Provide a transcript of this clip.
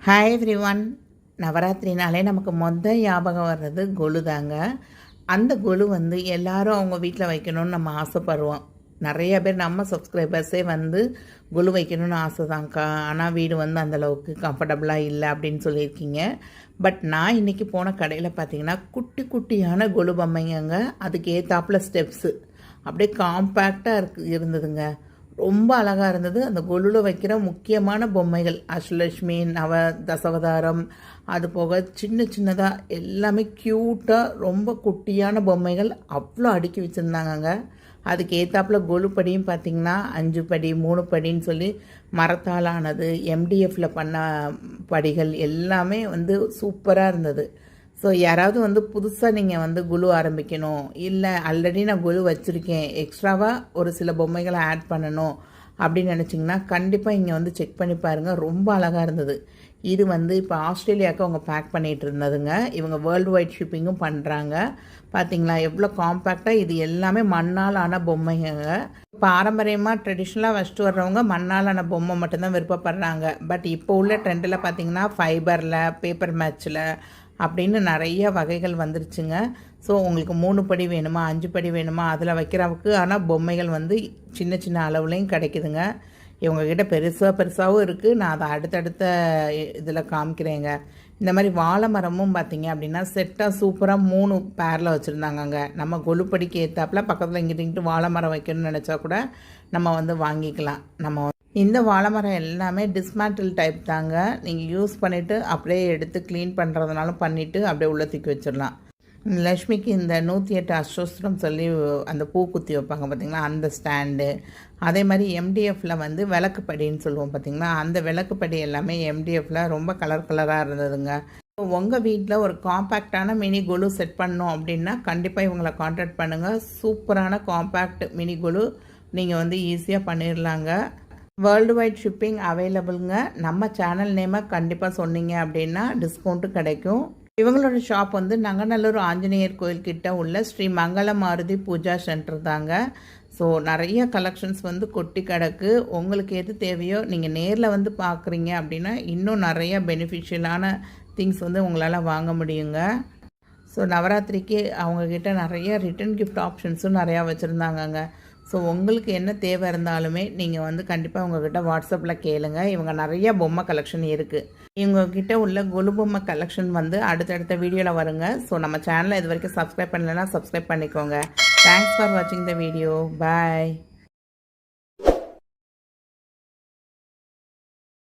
Hi every one. நவராத்திரினாலே நமக்கு ஞாபகம் வர்றது கொலு தாங்க. அந்த கொலு எல்லாரும் அவங்க வீட்டில் வைக்கணும்னு நம்ம ஆசைப்படுவோம். நிறைய பேர் நம்ம சப்ஸ்கிரைபர்ஸே கொலு வைக்கணும்னு ஆசை தாங்க்கா, ஆனால் வீடு அந்தளவுக்கு கம்ஃபர்டபுளாக இல்லை அப்படின்னு சொல்லியிருக்கீங்க. பட் நான் இன்றைக்கி போன கடையில் பார்த்தீங்கன்னா குட்டி குட்டியான கொலு பொம்மைங்க, அதுக்கு ஏற்றாப்புல ஸ்டெப்ஸு அப்படியே காம்பேக்டாக இருந்ததுங்க. ரொம்ப அழகாக இருந்தது. அந்த கொலுவில் வைக்கிற முக்கியமான பொம்மைகள் அஷ்டலட்சுமி, தசவதாரம், அது போக சின்ன சின்னதாக எல்லாமே க்யூட்டாக ரொம்ப குட்டியான பொம்மைகள் அவ்வளோ அடுக்கி வச்சுருந்தாங்கங்க. அதுக்கு ஏற்றாப்புல கொலு படியும் பார்த்திங்கன்னா 5 படி 3 படின்னு சொல்லி மரத்தால் ஆனது, எம்டிஎஃப்பில் பண்ண படிகள் எல்லாமே சூப்பராக இருந்தது. ஸோ யாராவது புதுசாக நீங்கள் கொலு ஆரம்பிக்கணும், இல்லை ஆல்ரெடி நான் கொலு வச்சுருக்கேன், எக்ஸ்ட்ராவாக ஒரு சில பொம்மைகளை ஆட் பண்ணணும் அப்படின்னு நினச்சிங்கன்னா கண்டிப்பாக இங்கே செக் பண்ணி பாருங்கள். ரொம்ப அழகாக இருந்தது. இது இப்போ ஆஸ்திரேலியாவுக்கு அவங்க பேக் பண்ணிகிட்டு இருந்ததுங்க. இவங்க வேர்ல்டு வைட் ஷிப்பிங்கும் பண்ணுறாங்க. பார்த்தீங்களா எவ்வளோ காம்பேக்டாக. இது எல்லாமே மண்ணால் ஆன பொம்மைங்க. பாரம்பரியமாக ட்ரெடிஷ்னலாக வச்சுட்டு வர்றவங்க மண்ணால் ஆன பொம்மை மட்டும்தான் விருப்பப்படுறாங்க. பட் இப்போ உள்ள ட்ரெண்டில் பார்த்திங்கன்னா ஃபைபரில், பேப்பர் மேட்சில் அப்படின்னு நிறைய வகைகள் வந்துருச்சுங்க. ஸோ உங்களுக்கு 3 படி வேணுமா 5 படி வேணுமா அதில் வைக்கிறவுக்கு ஆனால் பொம்மைகள் சின்ன சின்ன அளவுலேயும் கிடைக்குதுங்க. இவங்கக்கிட்ட பெருசாகவும் இருக்குது. நான் அதை அடுத்தடுத்த இதில் காமிக்கிறேங்க. இந்த மாதிரி வாழை மரமும் பார்த்திங்க அப்படின்னா செட்டாக சூப்பராக 3 பேரில் வச்சுருந்தாங்கங்க. நம்ம கொலுப்படிக்கு ஏற்றாப்பில் பக்கத்தில் இங்கிட்டு வாழை மரம் வைக்கணும்னு நினச்சா கூட நம்ம வாங்கிக்கலாம். நம்ம இந்த வாழை மரம் எல்லாமே டிஸ்மேண்டில் டைப் தாங்க. நீங்கள் யூஸ் பண்ணிவிட்டு அப்படியே எடுத்து க்ளீன் பண்ணுறதுனாலும் பண்ணிவிட்டு அப்படியே உள்ள தூக்கி வச்சிடலாம். லக்ஷ்மிக்கு இந்த 108 அஷ்டோஸ்திரம் சொல்லி அந்த பூ குத்தி வைப்பாங்க பார்த்திங்களா, அந்த ஸ்டாண்டு. அதே மாதிரி எம்டிஎஃப்பில் விளக்குப்படின்னு சொல்லுவோம் பார்த்திங்களா, அந்த விளக்குப்படி எல்லாமே எம்டிஎஃப்பில் ரொம்ப கலராக இருந்ததுங்க. உங்கள் வீட்டில் ஒரு காம்பேக்டான மினி கொலு செட் பண்ணோம் அப்படின்னா கண்டிப்பாக இவங்களை கான்டாக்ட் பண்ணுங்கள். சூப்பரான காம்பேக்ட் மினி கொலு நீங்கள் ஈஸியாக பண்ணிடலாங்க. வேர்ல்டு வைட் ஷிப்பிங் அவைலபிளுங்க. நம்ம சேனல் நேமை கண்டிப்பாக சொன்னீங்க அப்படின்னா டிஸ்கவுண்ட்டு கிடைக்கும். இவங்களோட ஷாப் நங்கநல்லூர் ஆஞ்சநேயர் கோயில்கிட்ட உள்ள ஸ்ரீ மங்கள மாருதி பூஜா சென்டர் தாங்க. ஸோ நிறைய கலெக்ஷன்ஸ் கொட்டி கிடக்கு. உங்களுக்கு எது தேவையோ நீங்கள் நேரில் பார்க்குறீங்க அப்படின்னா இன்னும் நிறைய பெனிஃபிஷியலான திங்ஸ் உங்களால் வாங்க முடியுங்க. ஸோ நவராத்திரிக்கு அவங்கக்கிட்ட நிறைய ரிட்டன் கிஃப்ட் ஆப்ஷன்ஸும் நிறையா வச்சுருந்தாங்கங்க. ஸோ உங்களுக்கு என்ன தேவை இருந்தாலுமே நீங்கள் கண்டிப்பாக உங்கள்கிட்ட வாட்ஸ்அப்பில் கேளுங்க. இவங்க நிறைய பொம்மை கலெக்ஷன் இருக்குது. இவங்கக்கிட்ட உள்ள கொலு பொம்மை கலெக்ஷன் அடுத்தடுத்த வீடியோவில் வருங்க. ஸோ நம்ம சேனலை இது வரைக்கும் சப்ஸ்கிரைப் பண்ணலைன்னா சப்ஸ்கிரைப் பண்ணிக்கோங்க. தேங்க்ஸ் ஃபார் வாட்சிங் த வீடியோ. பாய்.